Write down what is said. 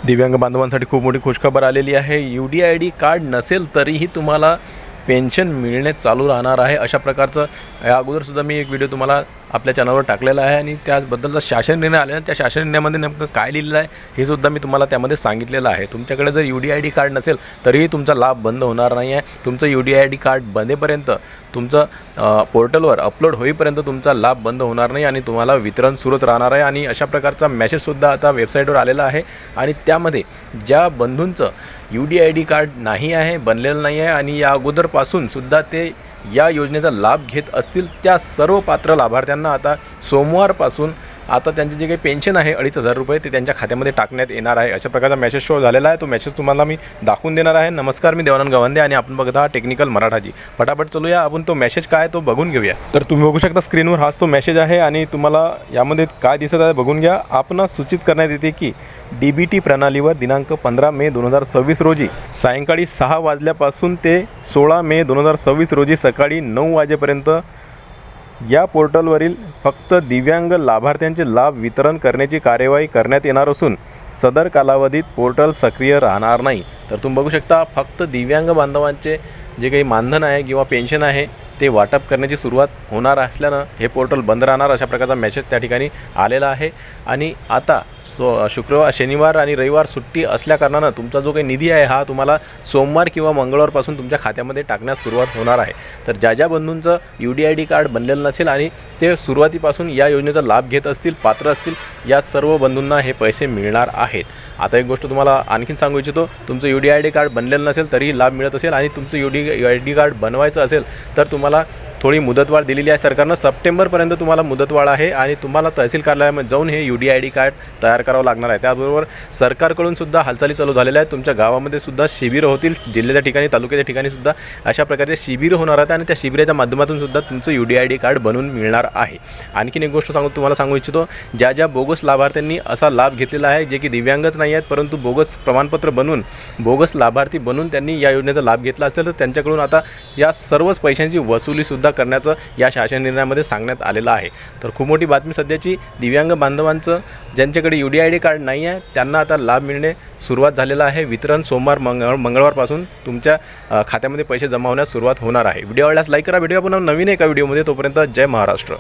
दिव्यांग बांधवांसाठी खूप मोठी खुशखबर आलेली आहे। UDID कार्ड नसेल तरीही तुम्हाला पेन्शन मिळणे चालू राहणार आहे। अशा प्रकारचं या अगोदरसुद्धा मी एक व्हिडिओ तुम्हाला आपल्या चॅनलवर टाकलेला आहे आणि त्याचबद्दलचा शासन निर्णय आलेला आहे। त्या शासन निर्णयामध्ये नेमकं काय लिहिलेलं आहे हे सुद्धा मी तुम्हाला त्यामध्ये सांगितलेलं आहे। तुमच्याकडे जर UDID कार्ड नसेल तरीही तुमचा लाभ बंद होणार नाही आहे। तुमचं UDID कार्ड बनेपर्यंत तुमचं पोर्टलवर अपलोड होईपर्यंत तुमचा लाभ बंद होणार नाही आणि तुम्हाला वितरण सुरूच राहणार आहे। आणि अशा प्रकारचा मेसेजसुद्धा आता वेबसाईटवर आलेला आहे आणि त्यामध्ये ज्या बंधूंचं UDID कार्ड नाही आहे, बनलेलं नाही आहे आणि या अगोदरपासून सुद्धा ते या योजनेचा लाभ घेत असतील त्या सर्व पात्र लाभार्थ्यांना आता सोमवारपासून आता त्यांचे जे काही पेन्शन आहे 2,500 रुपये ते त्यांच्या खात्यामध्ये टाकण्यात येणार आहे। अशा प्रकारचा मेसेज शो झालेला आहे। तो मेसेज तुम्हाला मी दाखवून देणार आहे। नमस्कार, मी देवानंद गवंदे आणि आपण बघत आहात टेक्निकल मराठाजी। फटाफट चलूया, आपण तो मेसेज काय तो बघून घेऊया। तर तुम्ही बघू शकता स्क्रीनवर हाच तो मेसेज आहे आणि तुम्हाला यामध्ये काय दिसत आहे बघून घ्या। आपणास सूचित करण्यात येते की DBT प्रणालीवर दिनांक 15 मे 2026 रोजी सायंकाळी 6 वाजल्यापासून ते 16 मे 2026 रोजी सकाळी 9 वाजेपर्यंत या पोर्टलवरील फक्त दिव्यांग लाभार्थ्यांचे लाभ वितरण करण्याची कार्यवाही करण्यात येणार असून सदर कालावधीत पोर्टल सक्रिय राहणार नाही। तर तुम्ही बघू शकता फक्त दिव्यांग बांधवांचे जे काही मानधन आहे किंवा पेन्शन आहे ते वाटप करण्याची सुरुवात होणार असल्यानं हे पोर्टल बंद राहणार अशा प्रकारचा मेसेज त्या ठिकाणी आलेला आहे। आणि आता शुक्रवार, शनिवार आणि रविवार सुट्टी असल्याकारणानं तुमचा जो काही निधी आहे हा तुम्हाला सोमवार किंवा मंगळवारपासून तुमच्या खात्यामध्ये टाकण्यास सुरुवात होणार आहे। तर ज्या बंधूंचं UDID कार्ड बनलेलं नसेल आणि ते सुरुवातीपासून या योजनेचा लाभ घेत असतील, पात्र असतील, या सर्व बंधूंना हे पैसे मिळणार आहेत। आता एक गोष्ट तुम्हाला आणखीन सांगू इच्छितो, तुमचं UDID कार्ड बनलेलं नसेल तरीही लाभ मिळत असेल आणि तुमचं UDID कार्ड बनवायचं असेल तर तुम्हाला थोडी मुदतवाढ दिलेली आहे सरकारनं। सप्टेंबरपर्यंत तुम्हाला मुदतवाढ आहे आणि तुम्हाला तहसील कार्यालयामध्ये जाऊन हे UDID कार्ड तयार करावं लागणार आहे। त्याचबरोबर सरकारकडून सुद्धा हालचाली चालू झालेल्या आहेत। तुमच्या गावामध्ये सुद्धा शिबिर होतील, जिल्ह्याच्या ठिकाणी, तालुक्याच्या ठिकाणी सुद्धा अशा प्रकारचे शिबिर होणार आहेत आणि त्या शिबिराच्या माध्यमातून सुद्धा तुमचं UDID कार्ड बनवून मिळणार आहे। आणखीन एक गोष्ट तुम्हाला सांगू इच्छितो, ज्या बोगस लाभार्थ्यांनी असा लाभ घेतलेला आहे, जे की दिव्यांगच नाही आहेत परंतु बोगस प्रमाणपत्र बनवून, बोगस लाभार्थी बनून त्यांनी या योजनेचा लाभ घेतला असेल तर त्यांच्याकडून आता या सर्वच पैशांची वसुलीसुद्धा करण्याचं या शासन निर्णयामध्ये सांगण्यात आलेलं आहे। तर खूप मोठी बातमी सध्याची, दिव्यांग बांधवांचं ज्यांच्याकडे UDID कार्ड नाही आहे त्यांना आता लाभ मिळणे सुरुवात झालेला आहे। वितरण सोमवार मंगळवारपासून तुमच्या खात्यामध्ये पैसे जमा होण्यास सुरुवात होणार आहे। व्हिडिओ आवडल्यास लाईक करा। व्हिडिओ पुन्हा नवीन एका व्हिडिओमध्ये, तोपर्यंत जय महाराष्ट्र।